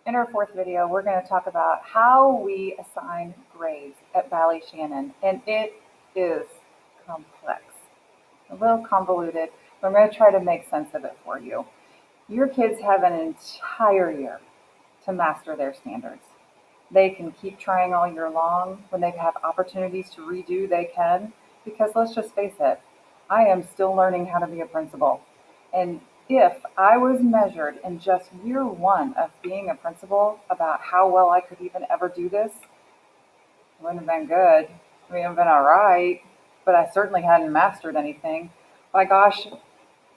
In our fourth video, we're going to talk about how we assign grades at Valley Shannon, and it is complex, a little convoluted, but I'm going to try to make sense of it for you. Your kids have an entire year to master their standards. They can keep trying all year long. When they have opportunities to redo, they can, because let's just face it, I am still learning how to be a principal. And if I was measured in just year one of being a principal about how well I could even ever do this, it wouldn't have been good. It would have been all right, but I certainly hadn't mastered anything. My gosh,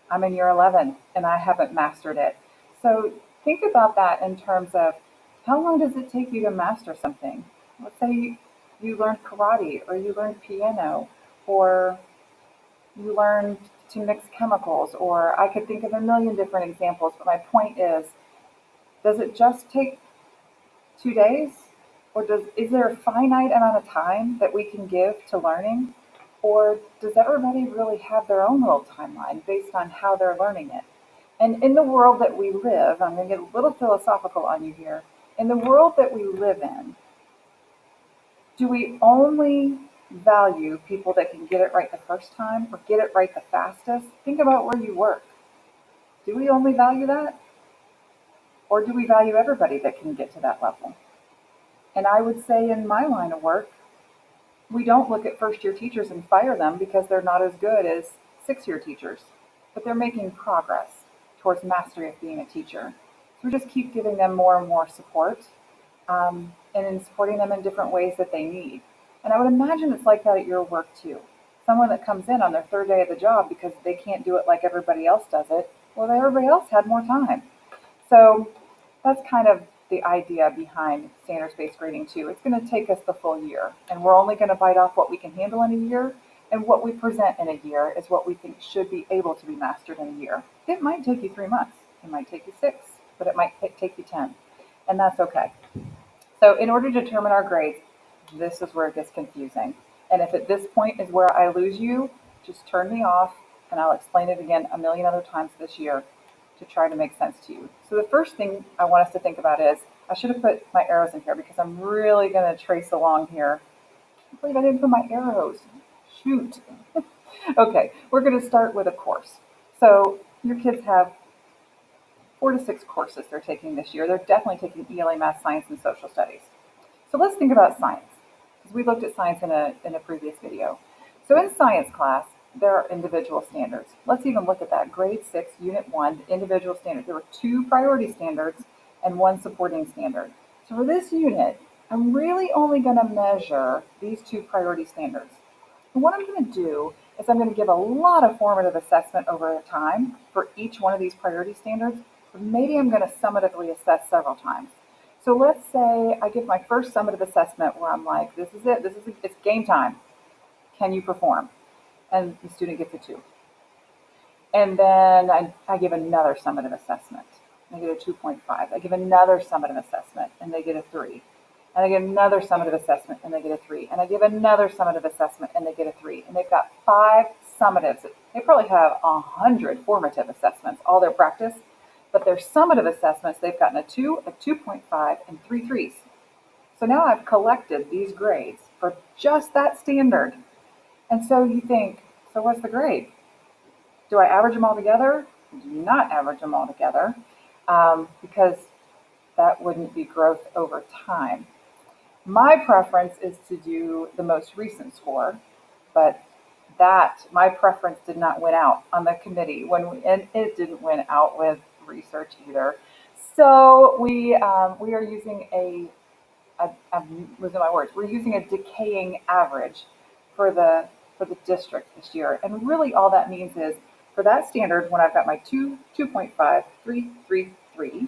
I'm in year 11 and I haven't mastered it. So think about that in terms of how long does it take you to master something? Let's say you learned karate, or you learned piano, or you learned to mix chemicals, or I could think of a million different examples, but my point is it just take 2 days? Or is there a finite amount of time that we can give to learning? Or does everybody really have their own little timeline based on how they're learning it? And in the world that we live, I'm going to get a little philosophical on you here. In the world that we live in, do we only value people that can get it right the first time or get it right the fastest? Think about where you work. Do we only value that? Or do we value everybody that can get to that level? And I would say in my line of work, we don't look at first-year teachers and fire them because they're not as good as six-year teachers, but they're making progress towards mastery of being a teacher. So we just keep giving them more and more support, and in supporting them in different ways that they need. And I would imagine it's like that at your work too. Someone that comes in on their third day of the job because they can't do it like everybody else does it, well, everybody else had more time. So that's kind of the idea behind standards-based grading too. It's going to take us the full year, and we're only going to bite off what we can handle in a year, and what we present in a year is what we think should be able to be mastered in a year. It might take you 3 months, it might take you 6, but it might take you 10, and that's okay. So in order to determine our grades, this is where it gets confusing. And if at this point is where I lose you, just turn me off, and I'll explain it again a million other times this year to try to make sense to you. So the first thing I want us to think about is, I should have put my arrows in here because I'm really going to trace along here. I can't believe I didn't put my arrows. Shoot. Okay, we're going to start with a course. So your kids have 4 to 6 courses they're taking this year. They're definitely taking ELA, math, science, and social studies. So let's think about science, because we looked at science in a previous video. So in science class, there are individual standards. Let's even look at that. Grade 6, Unit 1, the individual standards. There were 2 priority standards and 1 supporting standard. So for this unit, I'm really only going to measure these 2 priority standards. And what I'm going to do is I'm going to give a lot of formative assessment over time for each one of these priority standards, but maybe I'm going to summatively assess several times. So let's say I give my first summative assessment where I'm like, this is it, it's game time. Can you perform? And the student gets a 2. And then I give another summative assessment. They get a 2.5. I give another summative assessment, and they get a 3. And I give another summative assessment, and they get a 3. And I give another summative assessment, and they get a 3. And they've got 5 summatives. They probably have 100 formative assessments, all their practice. But their summative assessments, they've gotten a 2, a 2.5, and 3 3s. So now I've collected these grades for just that standard. And so you think, so what's the grade? Do I average them all together? Do not average them all together, because that wouldn't be growth over time. My preference is to do the most recent score, but my preference did not win out on the committee and it didn't win out with research either. So we are using I'm losing my words. We're using a decaying average for the district this year, and really all that means is for that standard, when I've got my 2, 2.5, 3, 3, 3,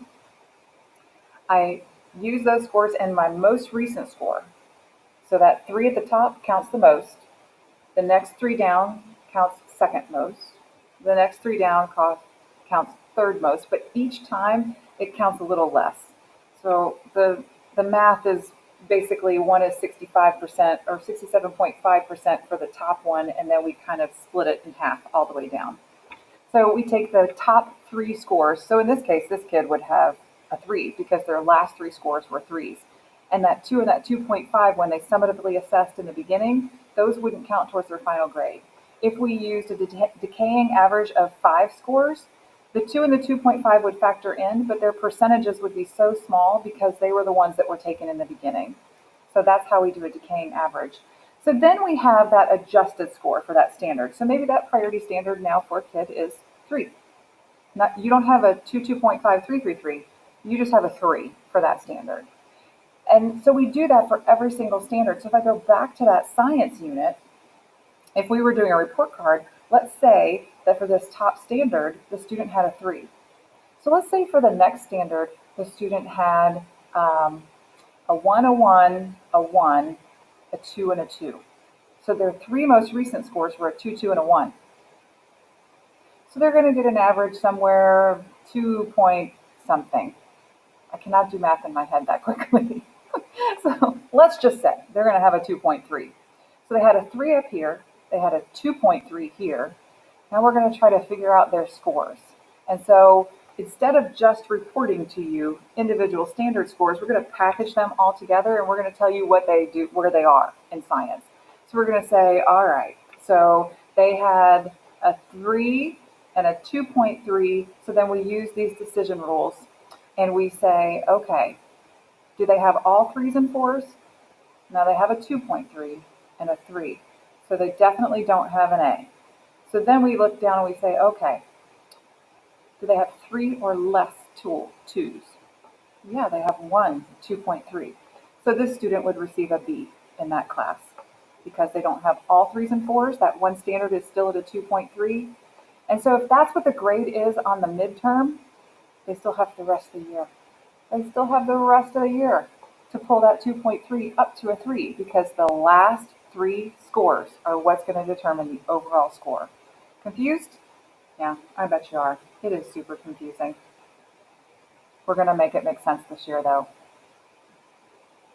I use those scores in my most recent score. So that 3 at the top counts the most. The next 3 down counts second most. The next 3 down counts third most, but each time it counts a little less. So the math is basically 1 is 65% or 67.5% for the top one, and then we kind of split it in half all the way down. So we take the top 3 scores. So in this case, this kid would have a 3 because their last 3 scores were 3s. And that 2 and that 2.5, when they summatively assessed in the beginning, those wouldn't count towards their final grade. If we used a decaying average of 5 scores, the 2 and the 2.5 would factor in, but their percentages would be so small because they were the ones that were taken in the beginning. So that's how we do a decaying average. So then we have that adjusted score for that standard. So maybe that priority standard now for a kid is 3. Not, you don't have a 2.5, 3. You just have a 3 for that standard. And so we do that for every single standard. So if I go back to that science unit, if we were doing a report card, let's say that for this top standard, the student had a 3. So let's say for the next standard, the student had a 1, a 1, a 1, a 2, and a 2. So their 3 most recent scores were a 2, 2, and a 1. So they're going to get an average somewhere 2 point something. I cannot do math in my head that quickly. So let's just say they're going to have a 2.3. So they had a 3 up here. They had a 2.3 here. Now we're going to try to figure out their scores. And so instead of just reporting to you individual standard scores, we're going to package them all together and we're going to tell you what they do, where they are in science. So we're going to say, all right, so they had a 3 and a 2.3. So then we use these decision rules and we say, okay, do they have all 3s and 4s? Now they have a 2.3 and a 3. So they definitely don't have an A. So then we look down and we say, okay, do they have 3 or less 2s? Yeah, they have 1, 2.3. So this student would receive a B in that class because they don't have all 3s and 4s. That one standard is still at a 2.3. And so if that's what the grade is on the midterm, they still have the rest of the year. They still have the rest of the year to pull that 2.3 up to a 3 because the last 3 scores are what's going to determine the overall score. Confused? Yeah, I bet you are. It is super confusing. We're going to make it make sense this year, though.